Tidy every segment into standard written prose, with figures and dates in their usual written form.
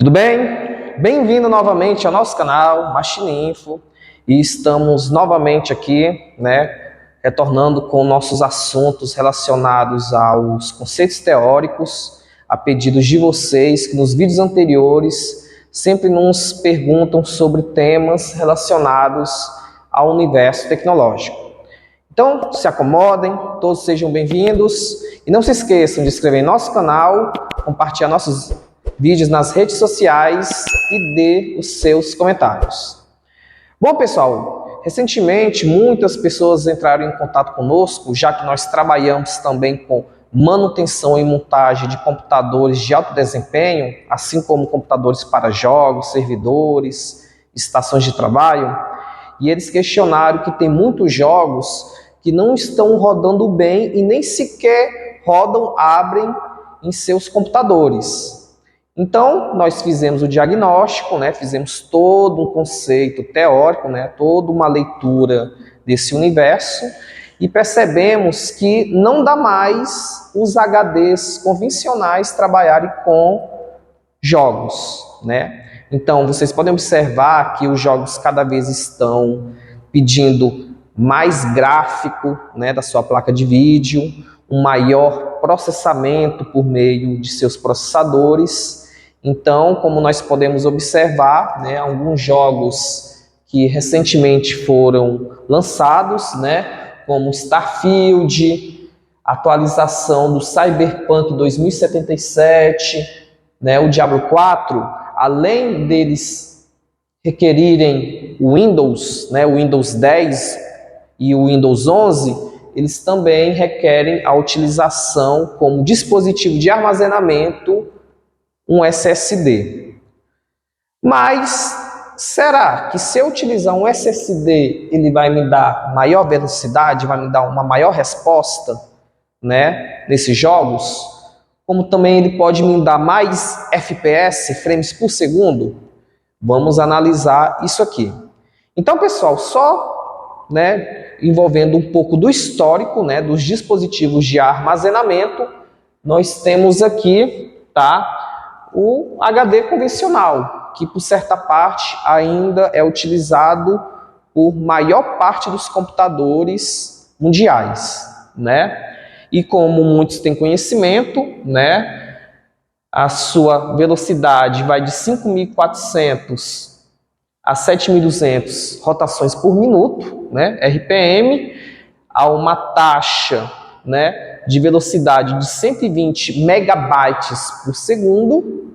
Tudo bem? Bem-vindo novamente ao nosso canal Machininfo e estamos novamente aqui, retornando com nossos assuntos relacionados aos conceitos teóricos, a pedidos de vocês que nos vídeos anteriores sempre nos perguntam sobre temas relacionados ao universo tecnológico. Então, se acomodem, todos sejam bem-vindos e não se esqueçam de se inscrever em nosso canal, compartilhar nossos vídeos nas redes sociais e dê os seus comentários. Bom, pessoal, recentemente muitas pessoas entraram em contato conosco, já que nós trabalhamos também com manutenção e montagem de computadores de alto desempenho, assim como computadores para jogos, servidores, estações de trabalho, e eles questionaram que tem muitos jogos que não estão rodando bem e nem sequer abrem em seus computadores. Então, nós fizemos o diagnóstico, fizemos todo um conceito teórico, toda uma leitura desse universo e percebemos que não dá mais os HDs convencionais trabalharem com jogos, Então, vocês podem observar que os jogos cada vez estão pedindo mais gráfico, da sua placa de vídeo, um maior processamento por meio de seus processadores. Então, como nós podemos observar, alguns jogos que recentemente foram lançados, como Starfield, atualização do Cyberpunk 2077, o Diablo 4, além deles requerirem o Windows, o Windows 10 e o Windows 11, eles também requerem a utilização como dispositivo de armazenamento um SSD. Mas será que se eu utilizar um SSD, ele vai me dar maior velocidade, vai me dar uma maior resposta, nesses jogos? Como também ele pode me dar mais FPS, frames por segundo? Vamos analisar isso aqui. Então, pessoal, só envolvendo um pouco do histórico, dos dispositivos de armazenamento, nós temos aqui, o HD convencional, que por certa parte ainda é utilizado por maior parte dos computadores mundiais, E como muitos têm conhecimento, a sua velocidade vai de 5.400 a 7.200 rotações por minuto, RPM, a uma taxa, de velocidade de 120 megabytes por segundo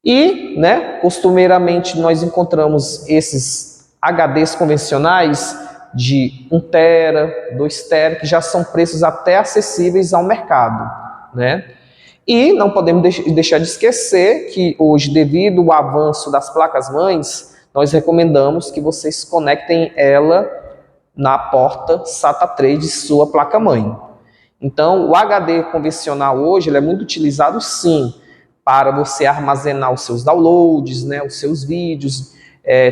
e, costumeiramente nós encontramos esses HDs convencionais de 1 tera, 2 tera, que já são preços até acessíveis ao mercado, E não podemos deixar de esquecer que hoje, devido ao avanço das placas-mães, nós recomendamos que vocês conectem ela na porta SATA 3 de sua placa-mãe. Então, o HD convencional hoje ele é muito utilizado, sim, para você armazenar os seus downloads, os seus vídeos,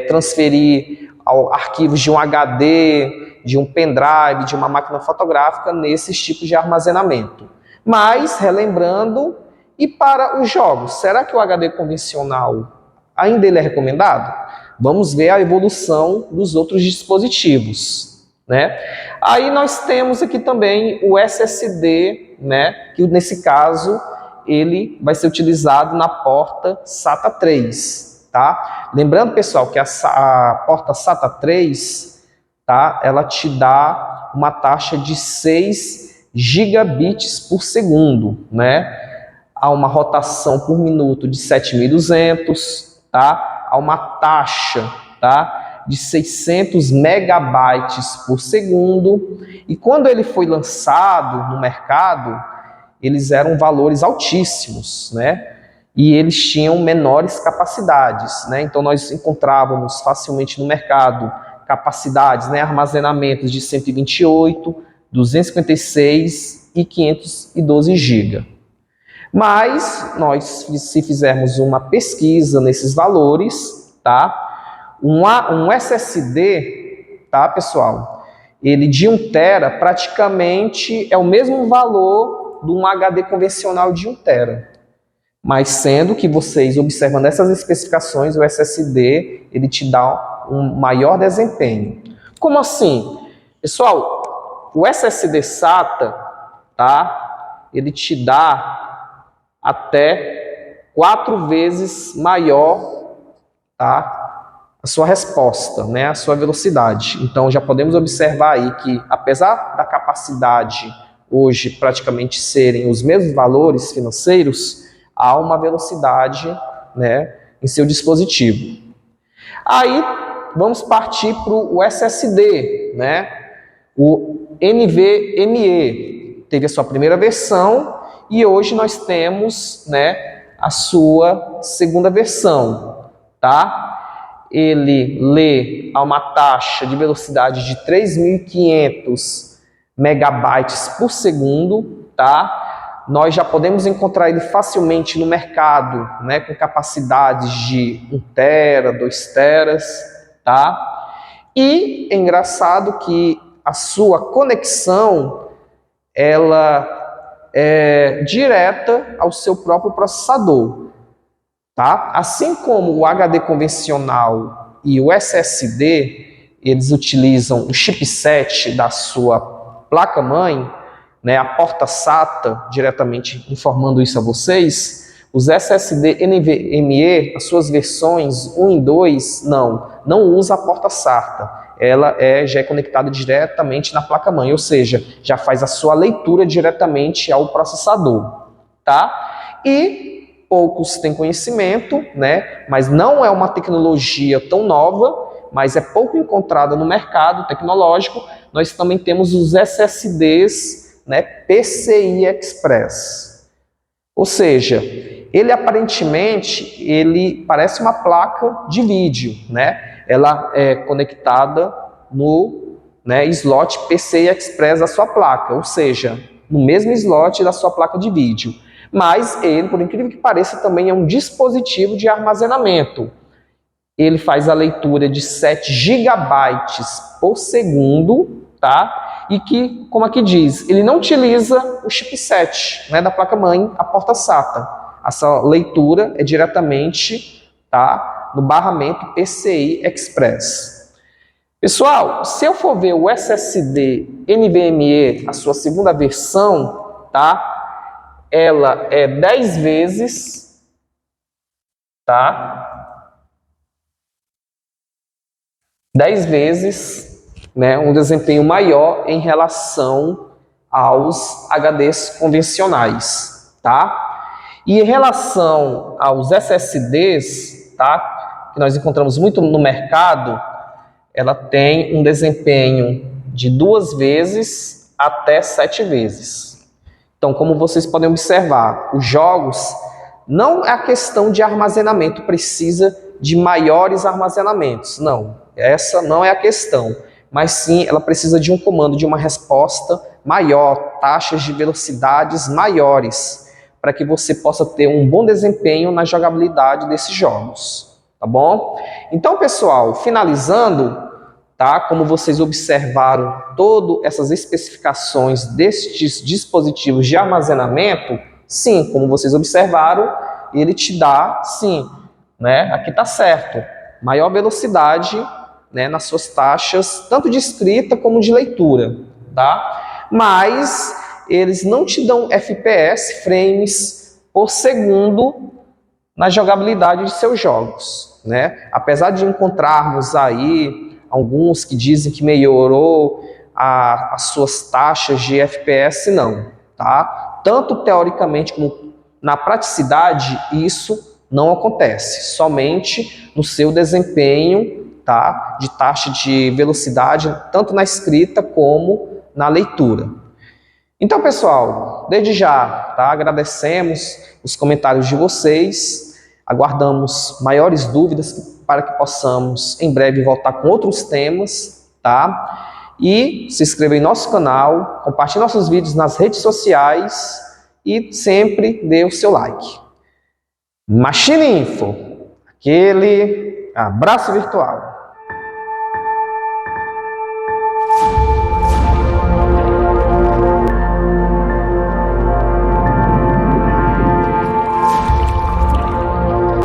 transferir arquivos de um HD, de um pendrive, de uma máquina fotográfica, nesses tipos de armazenamento. Mas, relembrando, e para os jogos, será que o HD convencional ainda ele é recomendado? Vamos ver a evolução dos outros dispositivos, Aí nós temos aqui também o SSD, que nesse caso ele vai ser utilizado na porta SATA 3, Lembrando, pessoal, que a porta SATA 3, ela te dá uma taxa de 6 gigabits por segundo, Há uma rotação por minuto de 7.200, Há uma taxa, de 600 megabytes por segundo, e quando ele foi lançado no mercado, eles eram valores altíssimos, E eles tinham menores capacidades, Então nós encontrávamos facilmente no mercado capacidades, armazenamentos de 128, 256 e 512 GB. Mas nós, se fizermos uma pesquisa nesses valores, um SSD, pessoal, ele de 1 tera praticamente é o mesmo valor de um HD convencional de 1 tera. Mas sendo que vocês, observando essas especificações, o SSD, ele te dá um maior desempenho. Como assim? Pessoal, o SSD SATA, tá? Ele te dá até 4 vezes maior, tá? A sua resposta, né? A sua velocidade. Então, já podemos observar aí que, apesar da capacidade hoje praticamente serem os mesmos valores financeiros, há uma velocidade, né, em seu dispositivo. Aí, vamos partir para o SSD, né? O NVMe teve a sua primeira versão e hoje nós temos, né, a sua segunda versão, tá? Ele lê a uma taxa de velocidade de 3.500 megabytes por segundo, tá? Nós já podemos encontrar ele facilmente no mercado, né, com capacidades de 1 tera, 2 teras, tá? E é engraçado que a sua conexão, ela é direta ao seu próprio processador, tá? Assim como o HD convencional e o SSD, eles utilizam o chipset da sua placa-mãe, né, a porta SATA, diretamente informando isso a vocês, os SSD NVMe, as suas versões 1 e 2, não usa a porta SATA. Ela já é conectada diretamente na placa-mãe, ou seja, já faz a sua leitura diretamente ao processador, tá? E poucos têm conhecimento, né? Mas não é uma tecnologia tão nova, mas é pouco encontrada no mercado tecnológico. Nós também temos os SSDs, né, PCI Express. Ou seja, ele aparentemente ele parece uma placa de vídeo, né? Ela é conectada no, né, slot PCI Express da sua placa, ou seja, no mesmo slot da sua placa de vídeo. Mas ele, por incrível que pareça, também é um dispositivo de armazenamento. Ele faz a leitura de 7 gigabytes por segundo, tá? E que, como aqui diz, ele não utiliza o chipset, né, da placa-mãe, a porta SATA. Essa leitura é diretamente, tá, no barramento PCI Express. Pessoal, se eu for ver o SSD NVMe, a sua segunda versão, tá? Ela é 10 vezes, tá? 10 vezes, né, um desempenho maior em relação aos HDs convencionais, tá? E em relação aos SSDs, tá, que nós encontramos muito no mercado, ela tem um desempenho de 2 vezes até 7 vezes. Então, como vocês podem observar, os jogos, não é a questão de armazenamento, precisa de maiores armazenamentos, não. Essa não é a questão, mas sim ela precisa de um comando, de uma resposta maior, taxas de velocidades maiores, para que você possa ter um bom desempenho na jogabilidade desses jogos, tá bom? Então, pessoal, finalizando, tá? Como vocês observaram todas essas especificações destes dispositivos de armazenamento, sim, como vocês observaram, ele te dá, sim, né? Aqui tá certo, maior velocidade, né, nas suas taxas, tanto de escrita como de leitura, tá? Mas eles não te dão FPS, frames por segundo, na jogabilidade de seus jogos, né? Apesar de encontrarmos aí alguns que dizem que melhorou as suas taxas de FPS, não, tá? Tanto teoricamente como na praticidade, isso não acontece, somente no seu desempenho, tá? De taxa de velocidade, tanto na escrita como na leitura. Então, pessoal, desde já, tá? Agradecemos os comentários de vocês, aguardamos maiores dúvidas para que possamos em breve voltar com outros temas, tá? E se inscreva em nosso canal, compartilhe nossos vídeos nas redes sociais e sempre dê o seu like. Machine Info, aquele abraço virtual.